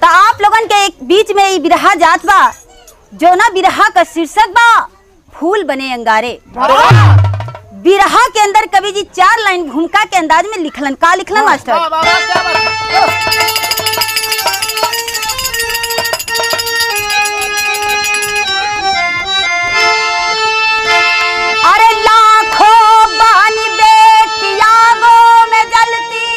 तो आप लोगन के एक बीच में ई बिरहा जात बा, जो ना बिरहा का शीर्षक बा फूल बने अंगारे। बिरहा के अंदर कवि जी 4 लाइन भूमिका के अंदाज में लिखलन। का लिखलन मास्टर? अरे लाखों बानी बेटियां गो में जलती,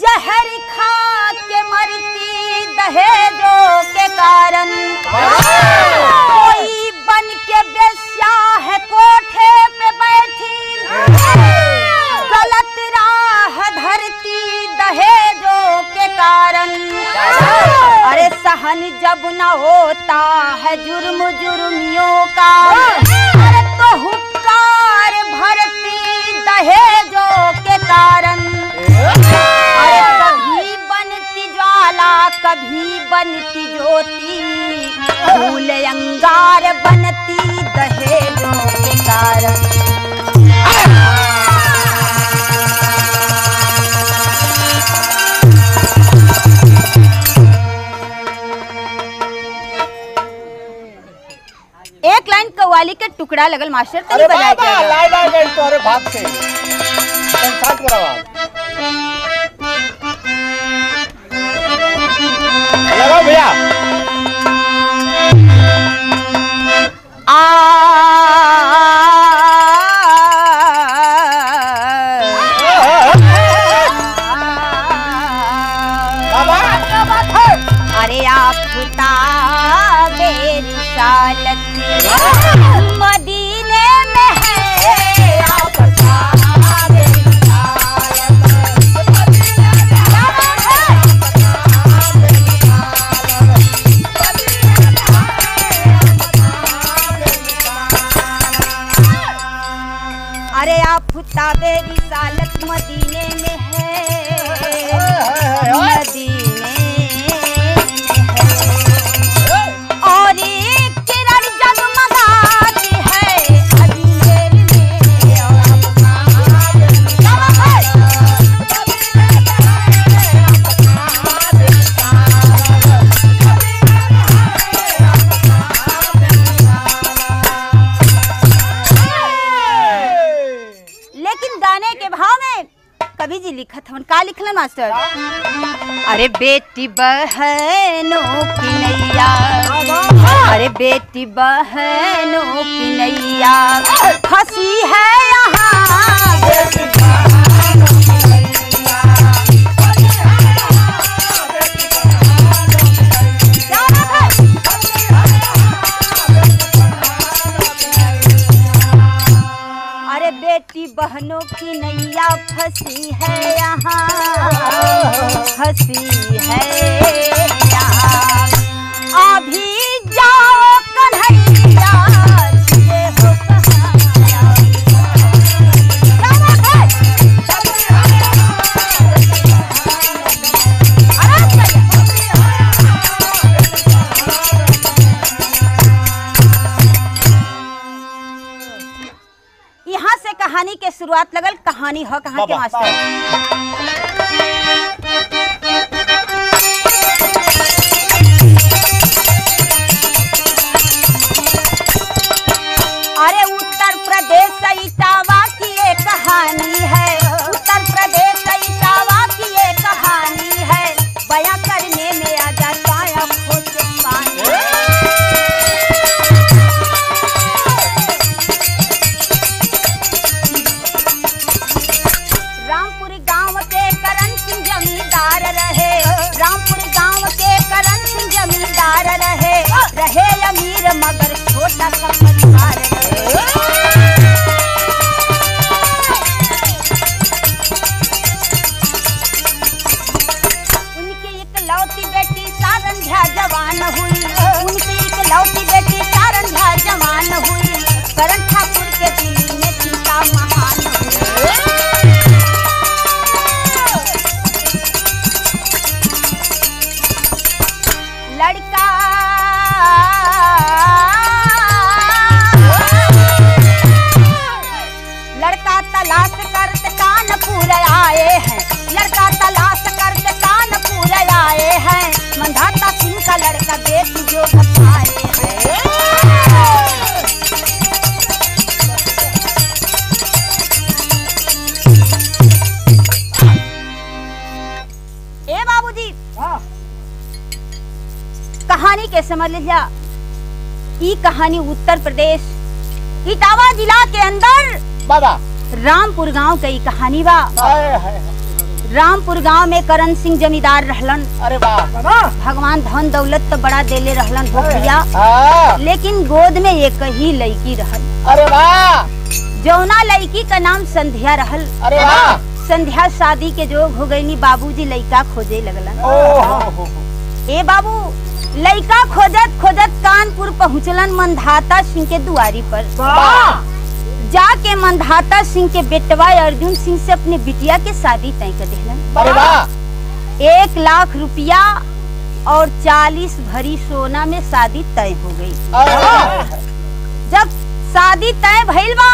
जहर खा के मरती दहेजों के कारण। कोई बन के बेश्या है कोठे पे बैठी, गलत राह धरती दहेजों के कारण। अरे सहन जब न होता है जुर्म जुर्मियों का, अरे तो हुक्कार भरती दहेजों के कारण। अरे कभी बनती ज्वाला कभी बनती ज्योति, फूल अंगार बनती दहेजों के कारण। एक लाइन कव्वाली के टुकड़ा लगल मास्टर, तनी बजाए के लाइन तोरे भाग से शांत करावा लगाओ भैया। अरे आप रिसालत मदीने में है, आप अरे आप ताबे रिसालत मदीने में है, मदीने और एक किरण जगमगाती है अंधेर में। लेकिन गाने के भाव में कवि जी लिखत हवन। का लिखलन मास्टर? अरे बेटी बहनों की नैया, अरे बेटी बहनों की नैया फंसी है यहाँ, बेटी बहनों की नैया। अरे बेटी बहनों की नैया फंसी है यहाँ, फंसी है यहाँ। अभी जाओ कन्हैया तुझे हो यहाँ से कहानी के शुरुआत लगल। कहानी हो कहाँ के मास्टर? अरे उत्तर प्रदेश इटावा की ये कहानी है, उत्तर प्रदेश इटावा की ये कहानी है, बयां करने में आ जाता है खुद पानी। रामपुर गांव के करण सिंह जमींदार रहे, रामपुर गांव के करण सिंह जमींदार रहे, रहे अमीर मगर छोटा सा परिवार रहे। उनकी इकलौती बेटी सारंध्या जवान हुई, उनकी इकलौती बेटी सारंध्या जवान हुई, करण ठाकुर के दिल में चिंता महान हुई। लड़का लड़का तलाश करते कानपुर आए हैं, लड़का तलाश करते कान लोग पाए हैं। ए बाबूजी कहानी के समझ लीजिए। ये कहानी उत्तर प्रदेश इटावा जिला के अंदर बाबा रामपुर गांव की कहानी बा। हाय। रामपुर गांव में करण सिंह जमींदार रहलन। अरे वाह भगवान धन दौलत तो बड़ा देले रहलन हो भैया, लेकिन गोद में एक ही लड़की रहल। अरे वाह। जौना लड़की का नाम संध्या रहल। अरे वाह। संध्या शादी के जोग हो गई। बाबूजी लड़का खोजे लगलन। ए बाबू लड़का खोजत खोजत कानपुर पहुँचलन मंधाता सिंह के दुआरी पर। जाके मंधाता सिंह के बेटवा अर्जुन सिंह से अपने बिटिया के शादी तय कर दिलन। अरे वाह। 1 लाख रुपया और 40 भरी सोना में शादी तय हो गई। जब शादी तय भइल बा,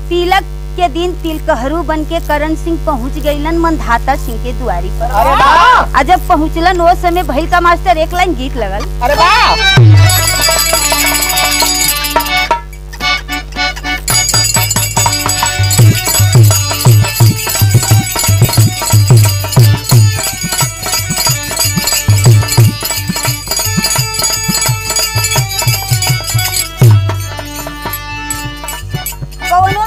तिलक के दिन तिलकहरू बन के करण सिंह पहुँच गईलन मंधाता सिंह के दुआरी पर। अरे वाह। आ जब पहुँचलन वो समय भइल का मास्टर एक लाइन गीत लगल। अरे वाह।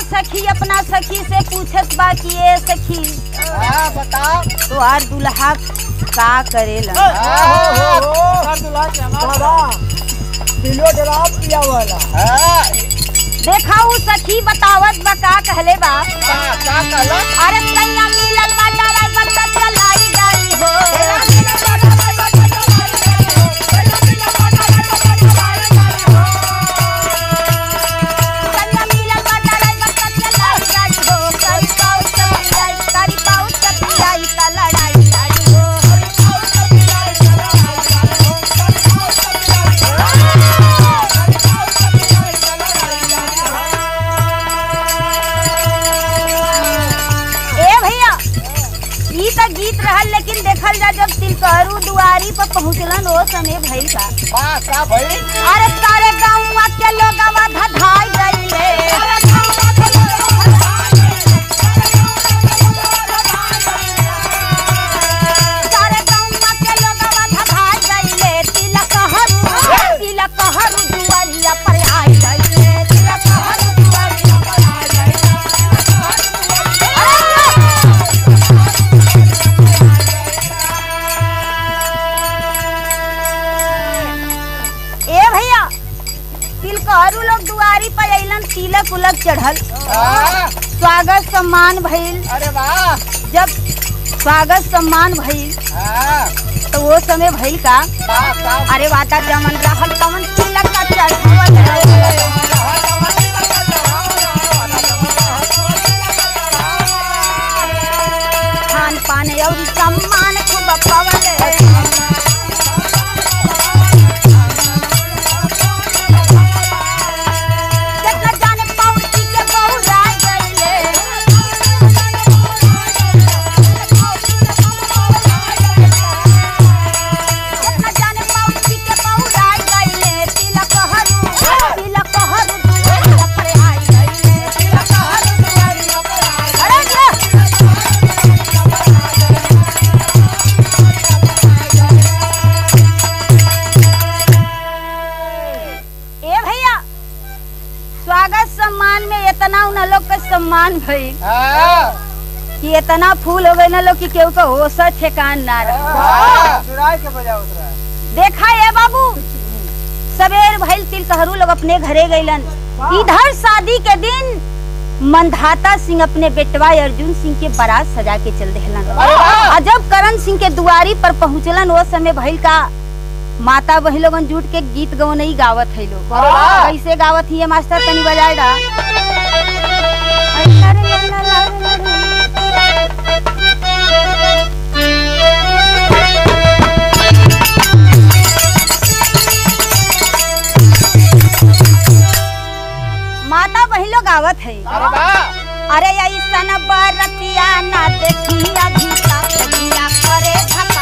सखी अपना सखी से पूछत बा कि ए सखी बताओ तोहार दुल्हा का करेला। देखा उ सखी बतावत बा का कहले बा। अरे सैया मिलल बा ड्राइवर त चलाई गाड़ी हो। गीत रहल, लेकिन देखल जा जब तिलकहरू दुआरी पर पहुँचलन वो समय भइल का भइल। अरे सारे गाँव के लोगवा धधाई गइले। सारे गाँव के लोगवा धधाई गइले। तिलकहरू दुआरिया पर आई गइले। तिलकहरू दुआरिया पर आई गइले। तिलकहरू लोग दुआरी पर अइलन, तिलक उलक चढ़ल, स्वागत सम्मान भइल। अरे वाह। जब स्वागत सम्मान भइल तो वो समय भइल का। अरे वाता जमन रहल तमन तिलक का चढ़ावल खान पान और सम्मान खूब पवल। सम्मान भइल कि इतना फूल हो गए ना लोग कि केहू का होश ठेकान ना रहा। देखा ये बाबू सवेर भइल तिलकहरू लोग अपने घरे गइलन। इधर शादी के दिन मंधाता सिंह अपने बेटवा अर्जुन सिंह के बारात सजा के चल देहलन। जब करण सिंह के दुआरी पर पहुँचलन वो समय भइल का माता बहन लोगन जुट के गीत गवनई गावत है लोग। कैसे गावत ही मास्टर तनी बजाएगा। माता बहन लोग गावत है। अरे ऐसा न बरतिया ना देखिया घिसा करे धक्का।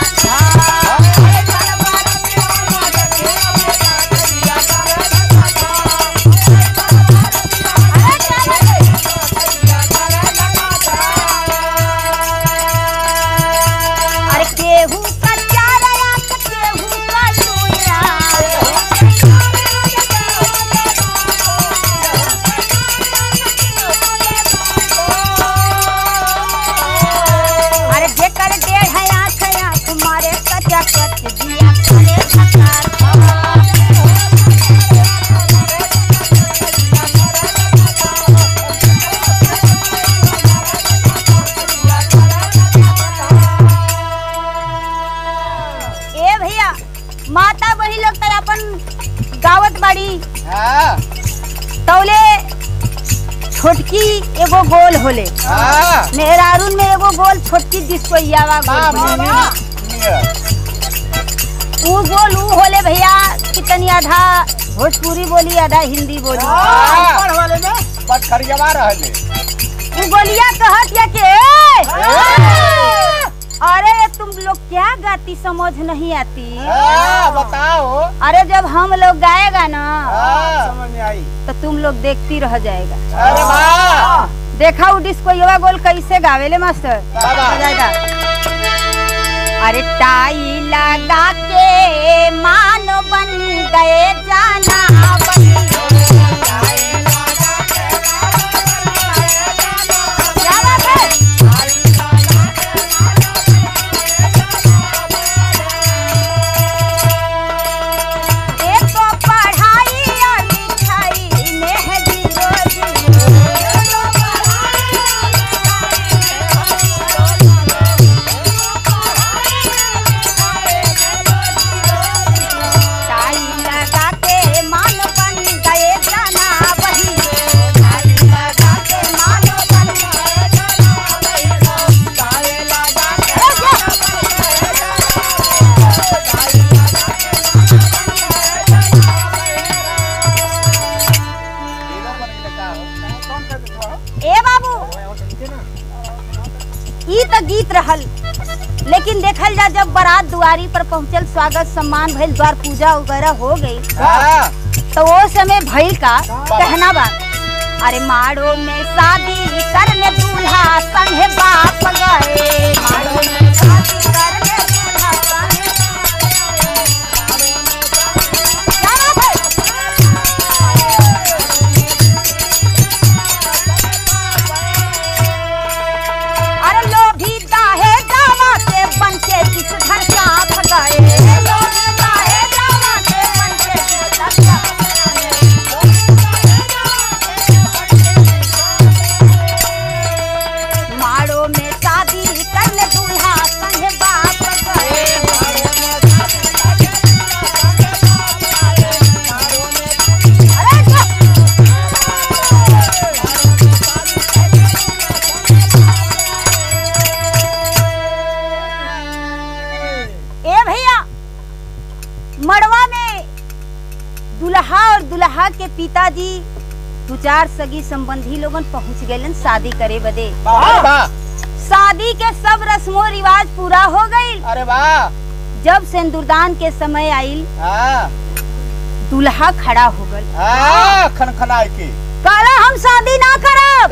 बाड़ी हाँ तौले छोटकी एगो गोल होले हाँ मेहरारून में एगो गोल छोटकी डिस्कोइयावा गोल ऊ गोल ऊ होले भैया कितनी आधा भोजपुरी बोली आधा हिंदी बोली हाँ वाले में बस खरियावा रहे ऊ गोलिया कहत या के अरे तुम लोग क्या गाती समझ नहीं आती बताओ। अरे जब हम लोग गाएगा ना समझ में आई तो तुम लोग देखती रह जाएगा। अरे वाह देखा वो डिस्को युवा गोल कैसे गावेले मास्टर जाएगा। अरे टाई लगा के मान बन गए जाना गीत रहल। लेकिन देखल जा जब बारात दुआरी पर पहुंचल स्वागत सम्मान भइल द्वार पूजा वगैरह हो गई तो वो समय भइल का कहना बा अरे माड़ो में शादी करने दूल्हा संगे बाप गए माड़ो में शादी करने दूल्हा संगे दुल्हा के पिताजी दो चार सगी संबंधी लोगन पहुंच गए शादी करे बदे। शादी के सब रस्मों रिवाज पूरा हो गई। अरे वाह जब सिंदूरदान के समय आइल दूल्हा खड़ा हो गल खनखनाए के काला हम शादी ना करब।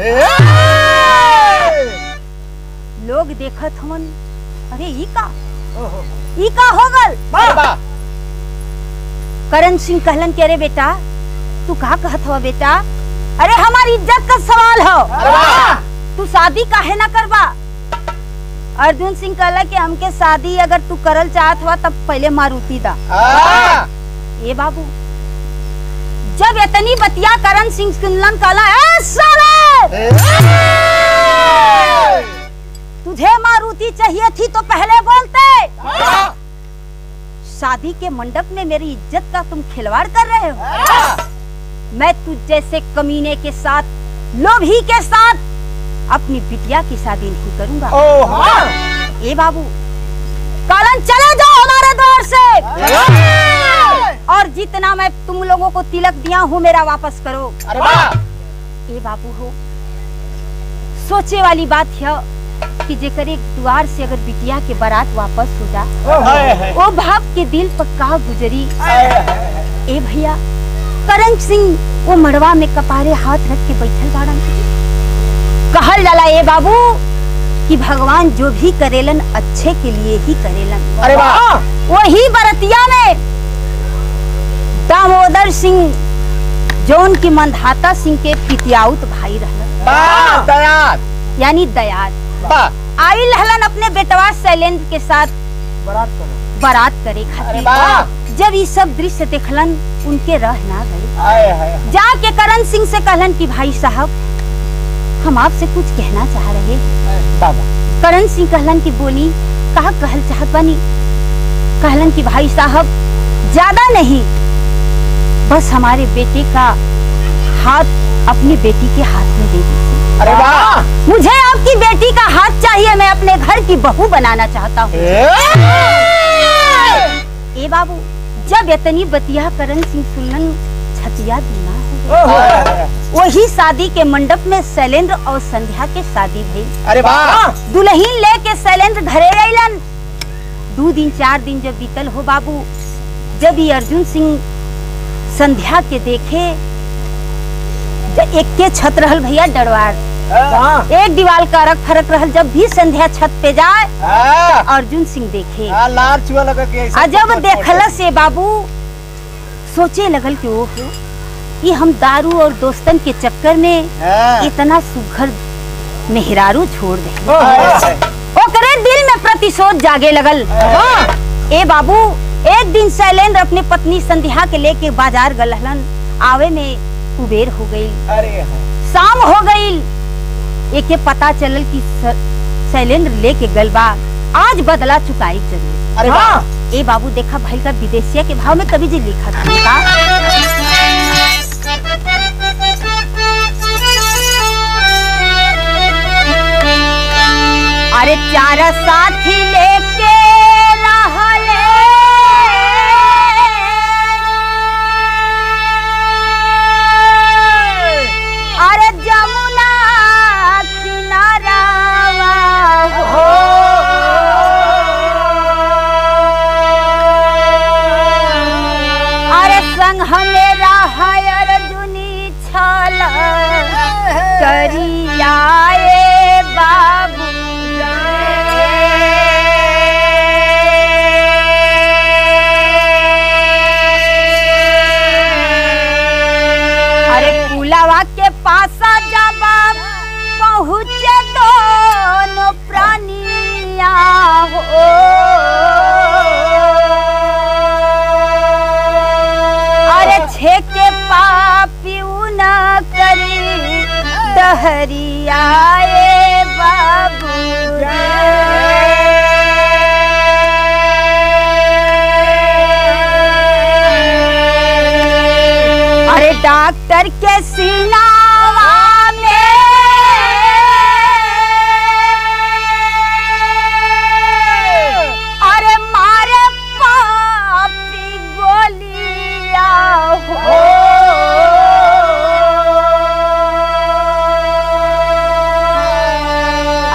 लोग देखत हमन अरे ई का हो गल। करण सिंह कहलन के अरे बेटा तू का कहत हो बेटा अरे हमारी इज्जत का सवाल हो तू शादी काहे ना करबा। अर्जुन सिंह कहला कि हमके शादी अगर तू करल चाहत हुआ तब पहले मारुति दा। ये बाबू जब इतनी बतिया करण सिंह सुनलन कहला ए साले तुझे मारुति चाहिए थी तो पहले बोलते। शादी के मंडप में मेरी इज्जत का तुम खिलवाड़ कर रहे हो। मैं तुझ जैसे कमीने के साथ लोभी के साथ अपनी बिटिया की शादी नहीं करूंगा। ए बाबू कालन चले जाओ हमारे द्वार से और जितना मैं तुम लोगों को तिलक दिया हूँ मेरा वापस करो। ए बाबू हो सोचे वाली बात है कि जेकर एक द्वार से अगर बिटिया के बारात वापस हो जा वो बाप के दिल पर का गुजरी। ए भैया करण सिंह वो मड़वा में कपारे हाथ रख के बैठल बाड़न। कहल जाला ए बाबू कि भगवान जो भी करेलन अच्छे के लिए ही करेलन। अरे वाह वही बरतिया में दामोदर सिंह जौन की मंधाता सिंह के पितियाउत भाई रहलन यानी दयाल आई लहलन अपने बेटवा शैलेंद्र के साथ बारात करे खातिर। जब ये सब दृश्य देखलन उनके रह ना गए। जाके करण सिंह से कहलन कि भाई साहब हम आपसे कुछ कहना चाह रहे हैं। करण सिंह कहलन कि बोली कहा कहल चाहत बानी। कहलन कि भाई साहब ज्यादा नहीं बस हमारे बेटे का हाथ अपनी बेटी के हाथ में दे दीजिए। अरे वाह, मुझे आपकी बेटी का हाथ चाहिए, मैं अपने घर की बहू बनाना चाहता हूँ। ए बाबू, जब इतनी बतिया करण सिंह सुनन छतिया दीना वही शादी के मंडप में शैलेंद्र और संध्या के शादी भई। अरे वाह, दुल्हन लेके शैलेंद्र घरे अइलन। 2 दिन 4 दिन जब बीतल हो बाबू, जब ये अर्जुन सिंह संध्या के देखे, जब एक के छत रहल भैया डरवार, एक दीवार का रख फरक रहल। जब भी संध्या छत पे जाए अर्जुन सिंह देखे, लार चुआ लगा के जब देखल से बाबू सोचे लगल कि ओहो, ये हम दारू और दोस्तन के चक्कर में इतना सुघर मेहरारू छोड़ दे। ओकरे दिल में प्रतिशोध जागे लगल। ए बाबू, एक दिन शैलेंद्र अपने पत्नी संध्या के लेके बाजार गलहलन। आवे में कुबेर हो गई, शाम हो गई। एक पता चलल कि शैलेंद्र लेके गलबा, आज बदला चुकाई जरूर। अरे वाह, ए बाबू देखा भाई का विदेशिया के भाव में कभी जी लिखा था। अरे 4 साथी लेके रहले, अरे जमुना किनारावा हो। अरे संग हमेरा है अर्जुनी छल करियाए बाबू। अरे कुलावा के पासा जब पहुँचे दोनों प्राणिया हो। अरे छेके पापी न करी दहरियाए बाबू। अरे डॉक्टर के सीनावा में अरे मारे पापी गोलिया हो।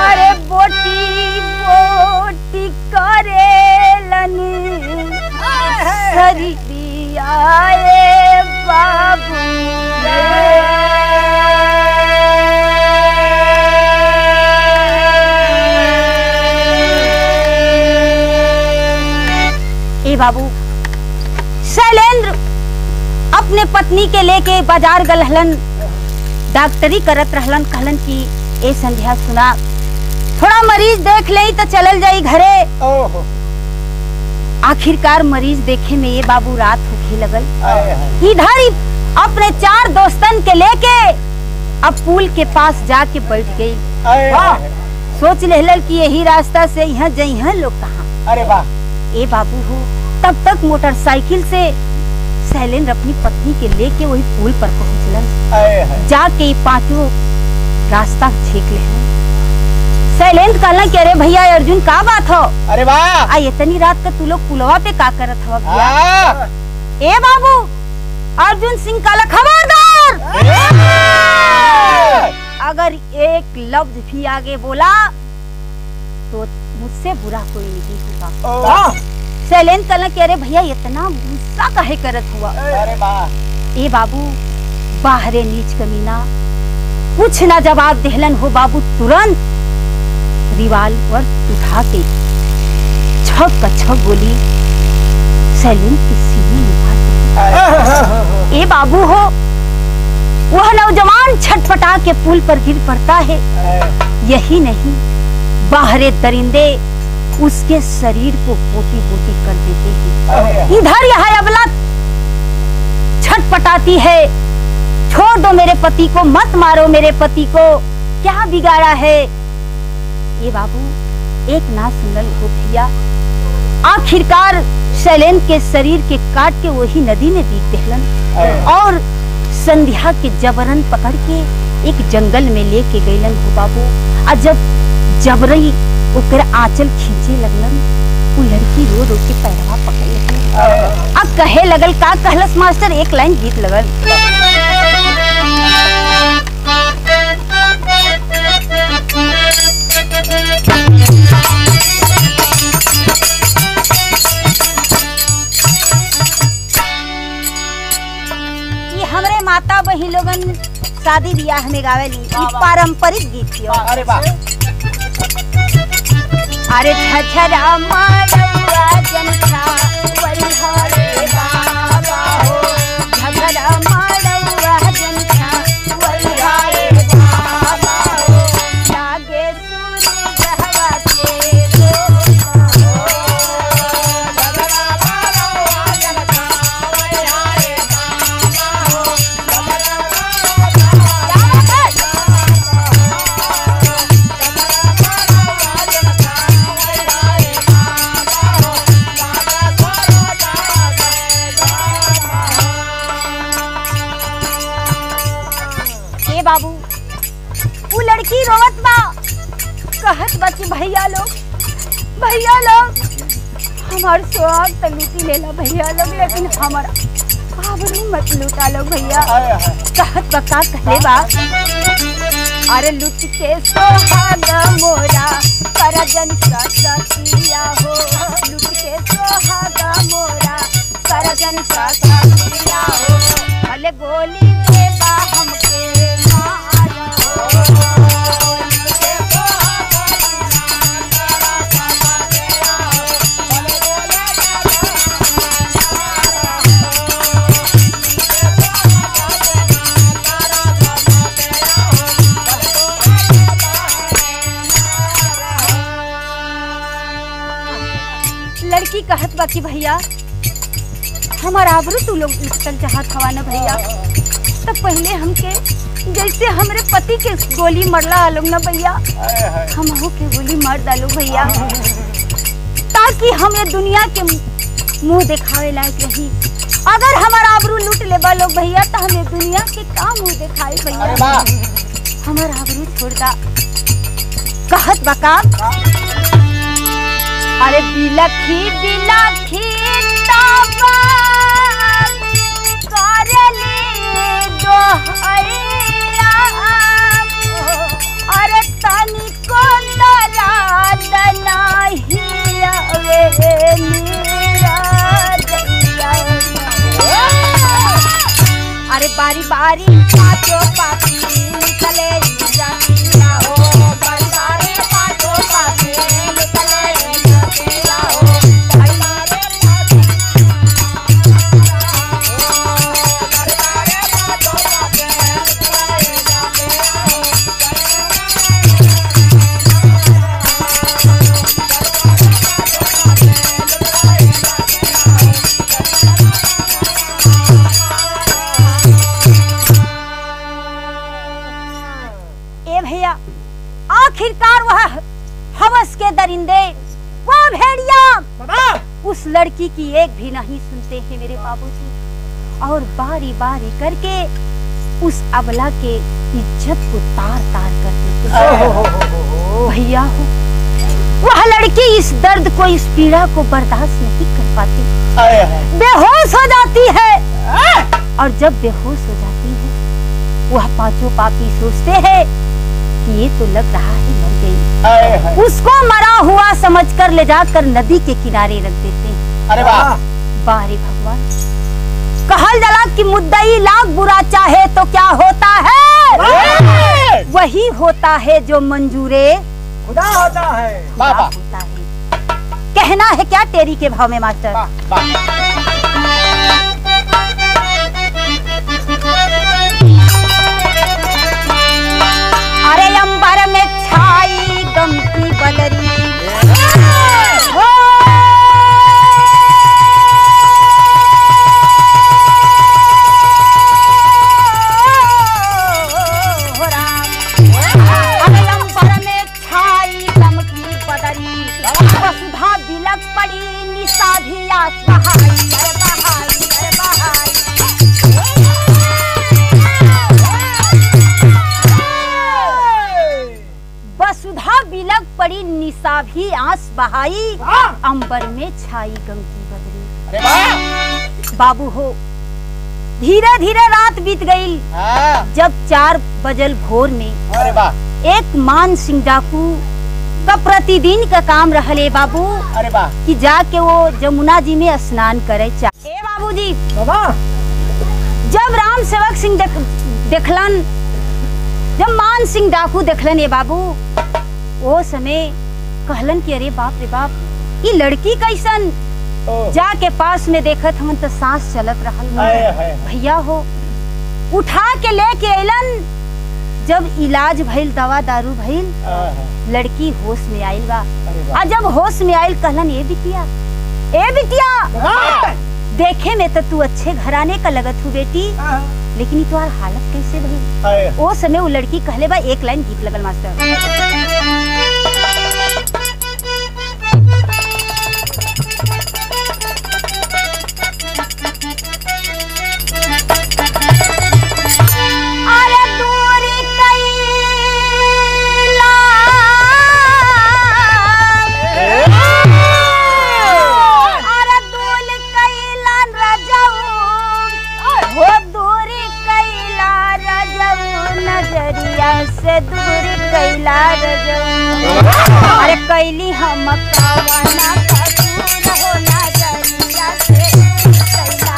अरे बोटी बोटी करेलन सरियाए बाबू। ए बाबू, शैलेंद्र अपने पत्नी के लेके बाजार गलहलन, डॉक्टरी करत रहलन। कहलन कि ए संध्या सुना, थोड़ा मरीज देख ले तो चलल जाई घरे। आखिरकार मरीज देखे में ये बाबू रात होखे लगल। इधर ही अपने 4 दोस्तन के लेके अब पुल के पास जाके बैठ गई। सोच लेहल कि यही रास्ता से यहाँ जइहा लोग कहाँ। अरे वाह, ए बाबू हो, तब तक मोटरसाइकिल से शैलेंद्र अपनी पत्नी के लेके वही पुल पर पहुँचलन। जाके 5 रास्ता छेक ले। शैलेंद्र कहला कि अरे भैया अर्जुन का बात हो? अरे वाह, इतनी रात का तू लोग पुलवा पे का करत हो भैया? ए बाबू, अर्जुन सिंह कहला खबरदार, अगर एक लफ्ज भी आगे बोला तो मुझसे बुरा कोई नहीं होगा। शैलेंद्र कहला कि अरे भैया इतना गुस्सा काहे करत हुआ? अरे वाह, ए बाबू, बाहरे नीच कमीना कुछ ना जवाब देहलन हो बाबू। तुरंत रिवाल्वर उठा के 6 का 6 गोली शैलेंद्र के सीने में मार दी। ए बाबू हो, वह नौजवान छटपटा के पुल पर गिर पड़ता है। यही नहीं, बाहरे दरिंदे उसके शरीर को बोटी बोटी कर देते हैं। इधर यह अबला छटपटाती है, छोड़ दो मेरे पति को, मत मारो मेरे पति को, क्या बिगाड़ा है? ये बाबू एक ना सुनल हो भैया। आखिरकार शैलेन के शरीर के काट के वही नदी में बीत देहलन और संध्या के जबरन पकड़ के एक जंगल में लेके गईलन हो बाबू। आ जब जबरई ओकर आंचल खींचे लगलन, वो लड़की रो रो के पैरवा पकड़ लेती। अब कहे लगल का कहलस मास्टर, एक लाइन गीत लगल। ये हमरे माता बहिन लोगन शादी ब्याह में गावेली, ई पारंपरिक गीत हियो। अरे वाह। अरे छछरा मारवा जनता वल्हारे बाबा हो, छछरा मारवा जनता वल्हारे बाबा हो, लागे सूरज हवा के रोमा हो, छछरा मारवा जनता वल्हारे बाबा हो, बाबू वो लड़की रोवत बा, कहत बा कि भैया लोग हमार सुहाग तो लूटी लेला भैया लोग, लेकिन हमारा आबरू मत लूटा लो भैया। कहत बा का कहले बा, अरे लूट के सुहाग मोरा करजन सतिया हो, लूट के सुहाग मोरा करजन सतिया हो, भले गोली दे बा हमके लड़की कहत बा कि भैया हमार आबरू तू लोग लुटल चाहत हवा न भैया, तब पहले हमके जैसे हमरे पति के गोली मरला लोग न भैया, हमहू के गोली मार डालो भैया, ताकि हम ये दुनिया के मुंह दिखावे लायक रही। अगर हमार आबरू लूट लेबा लोग भैया तो हम ये दुनिया के का मुंह दिखाई भैया, हमार आबरू छोड़ दा। कहत बका, अरे बिलखी बिलखी ताबा करले दोहैया, अरे तनिको दराद नाही आवे मीरा दैया। अरे बारी बारी पाँचों पापी निकले जातिया हो, बारी बारी पाँचों पापी निकले जातिया हो, बारी बारी भैया आखिरकार वह हवस के दरिंदे वो भेड़िया उस लड़की की एक भी नहीं सुनते हैं मेरे बाबूजी, और बारी बारी करके उस अबला के इज्जत को तार तार कर देते। भैया हो वह लड़की इस दर्द को, इस पीड़ा को बर्दाश्त नहीं कर पाती, बेहोश हो जाती है, और जब बेहोश हो जाती है वह पांचों पापी सोचते हैं कि ये तो लग रहा है मर गई, उसको मरा हुआ समझकर ले जाकर नदी के किनारे रख देते हैं। अरे वाह। बारे भगवान, कहल जला कि मुद्दई लाख बुरा चाहे तो क्या होता है, वही होता है जो मंजूरे खुदा होता है। होता है। कहना है क्या तेरी के भाव में मास्टर? अरे अंबर में छाई गम की बदरी, वसुधा बिलक पड़ी निशा भी आसमान बहाई अरे बहाई अरे बहाई। वसुधा बिलक पड़ी निशा भी आंस बहाई, अंबर में छाई गम की बदरी। अरे वाह बाबू हो धीरे धीरे रात बीत गई। जब 4 बजल भोर में अरे वाह एक मान सिंह डाकू का प्रतिदिन का काम रहले बाबू। अरे वाह कि जाके वो जमुना जी में स्नान करे। ए बाबूजी बाबा जब राम सेवक सिंह देखलन, जब मान सिंह डाकू देखलन ये बाबू, वो समय कहलन कि अरे बाप रे बाप ये लड़की कैसन। जाके पास में देखत हम तो सांस चलत रहल। भैया हो उठा के लेके अलन। जब इलाज भइल दवा दारू भइल, लड़की होश में आइल बा। आ जब होश में आइल कहलन ए बिटिया देखे में तो तू अच्छे घराने का लगत हूँ बेटी, लेकिन तुम्हार हालत कैसे भई। वो समय वो लड़की कहले बा एक लाइन गीत लगल मास्टर। से दूर कैला अरे कैली हम कावना कसूर हो नजरिया से कैला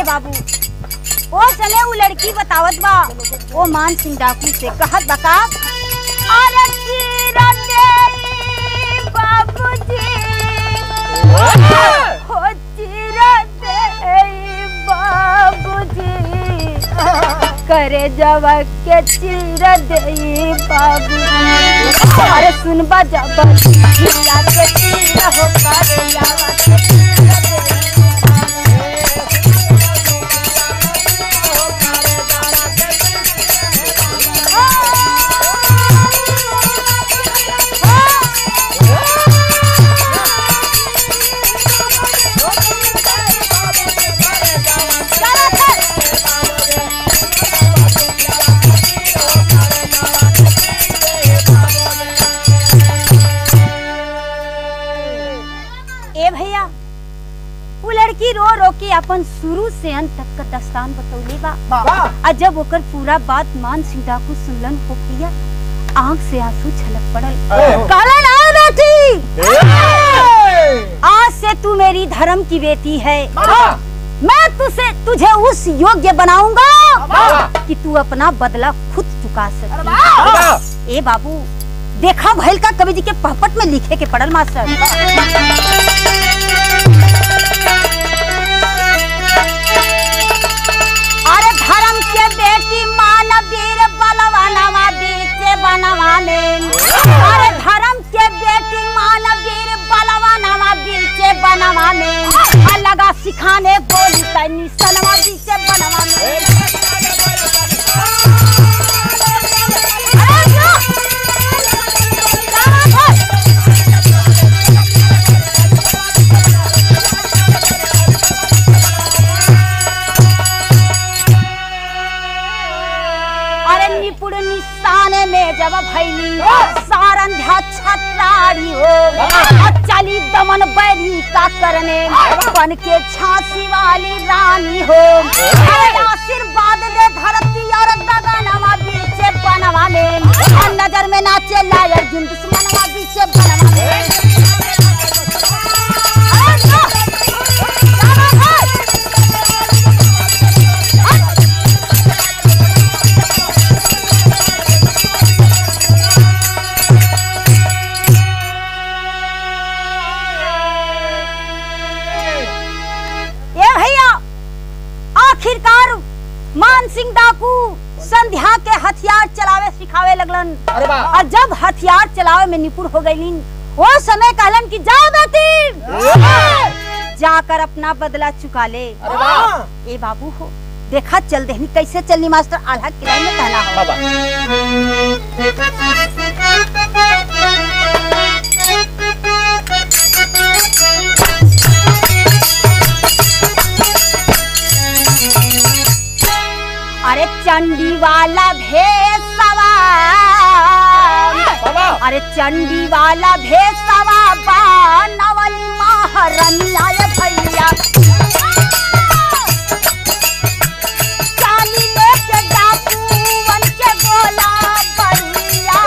बाबू। वो चले वो लड़की बतावत बा वो मान सिंह डाकू से कहत बका अरे चीरा दे बाबूजी हो चीरा दे बाबूजी करे जवा के चीरा दे बाबूजी। अरे सुनबा जब चीरा के चीरा हो करे जवा के चीरा दे। रो रो के अपन शुरू से अंत तक का दास्तान बतौले बा। जब ओकर पूरा बात मान सिंह डाकू सुनलन हो पिया आँख से आंसू छलक पड़ल। कहलन आ बेटी आज से तू मेरी धर्म की बेटी है। मैं तुझे उस योग्य बनाऊंगा कि तू अपना बदला खुद चुका सके। ए बाबू देखा भैल का कवि जी के पहपट में लिखे के पड़ल मास्टर। अरे धर्म के बेटी मान वीर बलवानवा बीच बनवा में। अरे धर्म के बेटी मान वीर बलवानवा बीच बनवा में। लगा सिखाने बोली तनी सनवा बीच बनवा में। निपुण निशाने में जब भैली सारंध्या छत्रारी हो। चली दमन बैरी का करने बन के झांसी वाली रानी हो। आशीर्वाद दे धरती और गगनवा बीच बनवा में। नजर में नाचे लायर जिन दुश्मनवा बीच बनवा में। आखिरकार मान सिंह डाकू संध्या के हथियार चलावे सिखावे लगलन। अरे वाह। और जब हथियार चलावे में निपुण हो गईलिन वो समय कहलन कि जाओ बेटी जाकर अपना बदला चुका ले। अरे वाह। ए बाबू हो देखा चल देहनी कैसे चलनी मास्टर आल्हा किला में कहना हो। बाबा। अरे चंडी वाला भेसवा अरे चंडी वाला भेसवा नवली महारनिया भैया चाली लेके डाकू वन के बोला बढ़िया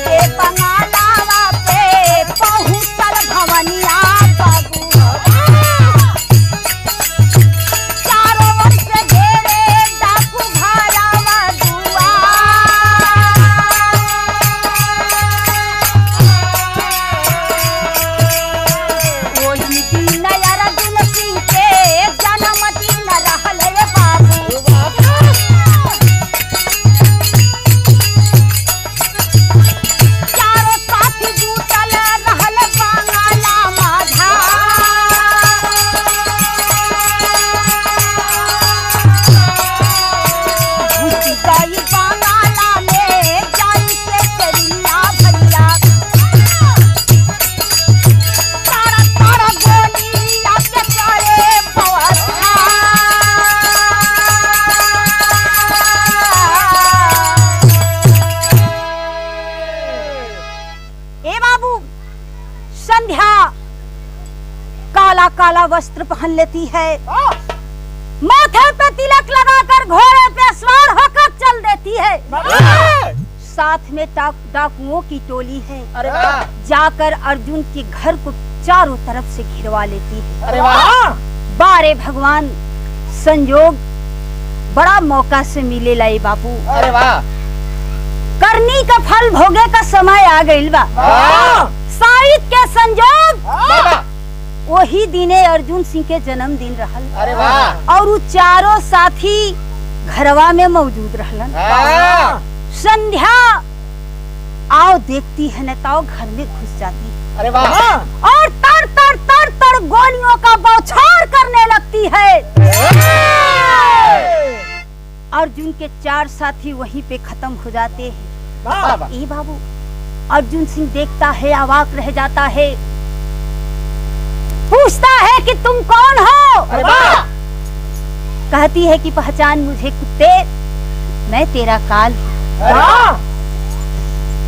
के बंगालावा पे पहुंचल भवनिया बाबू चारों ओर से घेरे डाकू भरावा दुआ वही दिन अर्जुन सिंह के जन्मदिन रहल बाबू चारों साथी जुटल रहल बंगाला माधा घुस गई बंगाला में जाई के चरिया भैया तारा तारा गोली आके चढ़े बवस्था ए बाबू संध्या काला काला वस्त्र पहन लेती है माथे पे तिलक लगाकर घोड़े पे सवार होकर चल देती है साथ में डाकुओं की टोली है। अरे वाह। जाकर अर्जुन के घर को चारों तरफ से घिरवा लेती है। अरे वाह। बारे भगवान संयोग बड़ा मौका से मिले लाई बाबू। अरे वाह। करनी का फल भोगे का समय आ गइल बा। साहित्य के संजोग बाबा। वही दिने अर्जुन सिंह के जन्मदिन रहल। अरे वाह। और वो चारों साथी घरवा में मौजूद रहलन। संध्या आओ देखती है न ताओ घर में घुस जाती है। अरे वाह। और तर तर तर तर गोलियों का बौछार करने लगती है। अर्जुन के चार साथी वहीं पे खत्म हो जाते हैं। ए बाबू अर्जुन सिंह देखता है अवाक रह जाता है पूछता है कि तुम कौन हो। अरे वाह। कहती है कि पहचान मुझे कुत्ते मैं तेरा काल हूँ।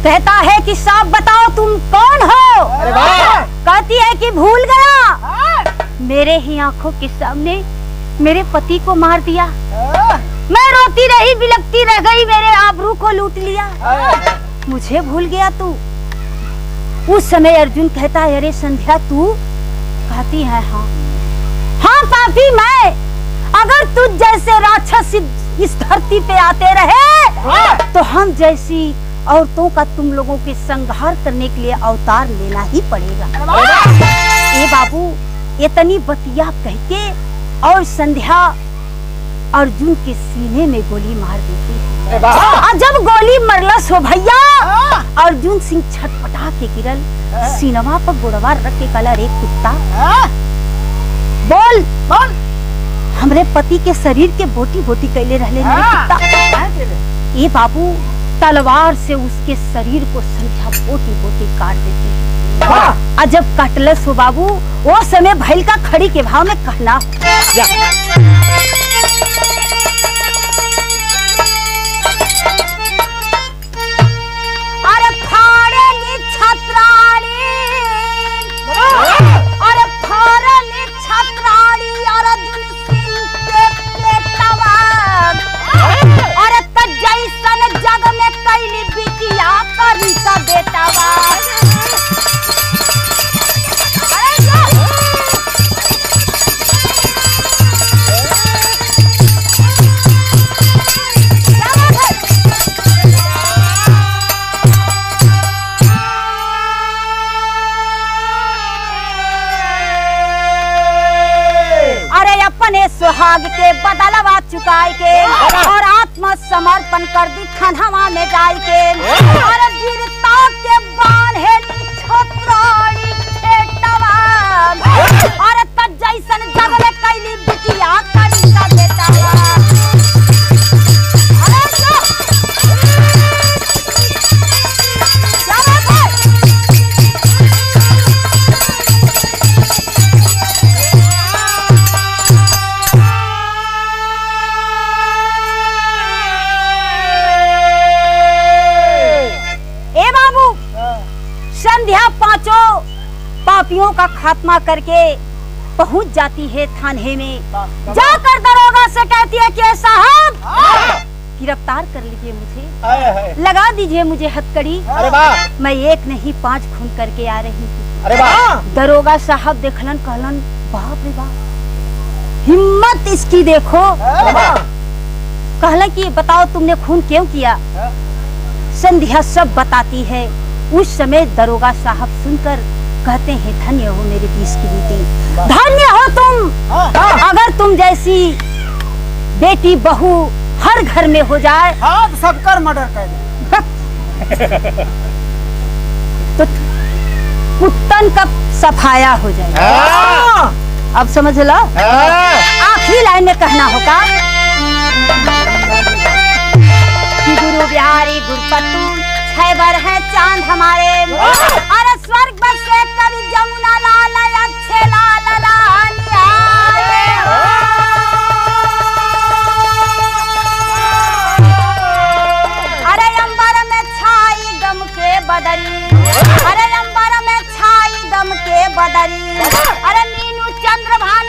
कहता है कि साफ बताओ तुम कौन हो। अरे वाह। कहती है कि भूल गया मेरे ही आंखों के सामने मेरे पति को मार दिया मैं रोती रही बिलखती रह गई मेरे आबरू को लूट लिया मुझे भूल गया तू। उस समय अर्जुन कहता है अरे संध्या तू। कहती है हाँ पापी मैं। अगर तुझ जैसे राक्षस इस धरती पे आते रहे तो हम जैसी औरतों का तुम लोगों के संहार करने के लिए अवतार लेना ही पड़ेगा। ए बाबू इतनी बतिया कह के और संध्या अर्जुन के सीने में गोली मार देती है। और जब गोली मरलस हो भैया अर्जुन सिंह छटपटा के गिरल सीनवा पर गोड़वा रख के कला रे कुत्ता बोल बोल हमरे पति के शरीर के बोटी बोटी कैले रहले कुत्ता। ये बाबू तलवार से उसके शरीर को संध्या बोटी बोटी काट देती है। और जब काटलस हो बाबू वो समय भैल का खड़ी के भाव में कहना अरे फाड़ेली छत्राणी अरे फाड़ेली छत्राणी अर्जुन सिंह के पेटवा अरे त जैसन जग में कैली बिटिया करी का बेटावा। अपने सुहाग के बदलवा चुकाई के और आत्मसमर्पण कर दी खनवा में जाई के और वीरता के बांधे छोत्रानी खेतवा और तब जैसन जग में कैली बिटिया करी का बेटा। संध्या पांचों पापियों का खात्मा करके पहुंच जाती है थाने में। जाकर दरोगा से कहती है कि साहब गिरफ्तार कर लीजिए मुझे, लगा दीजिए मुझे हथकड़ी। मैं एक नहीं 5 खून करके आ रही हूँ। दरोगा साहब देखलन कहलन बाप रे बाप हिम्मत इसकी देखो। कहलन कि बताओ तुमने खून क्यों किया। संध्या सब बताती है। उस समय दरोगा साहब सुनकर कहते हैं धन्य हो मेरे 20 की बेटी, धन्य हो तुम। अगर तुम जैसी बेटी बहू हर घर में हो जाए तो सबका मर्डर कर दे तो कुत्तन का सफाया हो जाए। अब समझ लो। आखिरी लाइन में कहना होगा कि गुरु बिहारी गुरुपतु खैबर है चांद हमारे। अरे स्वर्ग बस से कवि जमुना लाल अच्छे लाल लालिया। अरे अंबर में छाई गम के बदरी, अरे अंबर में छाई गम के बदरी। अरे मीनू चंद्रभान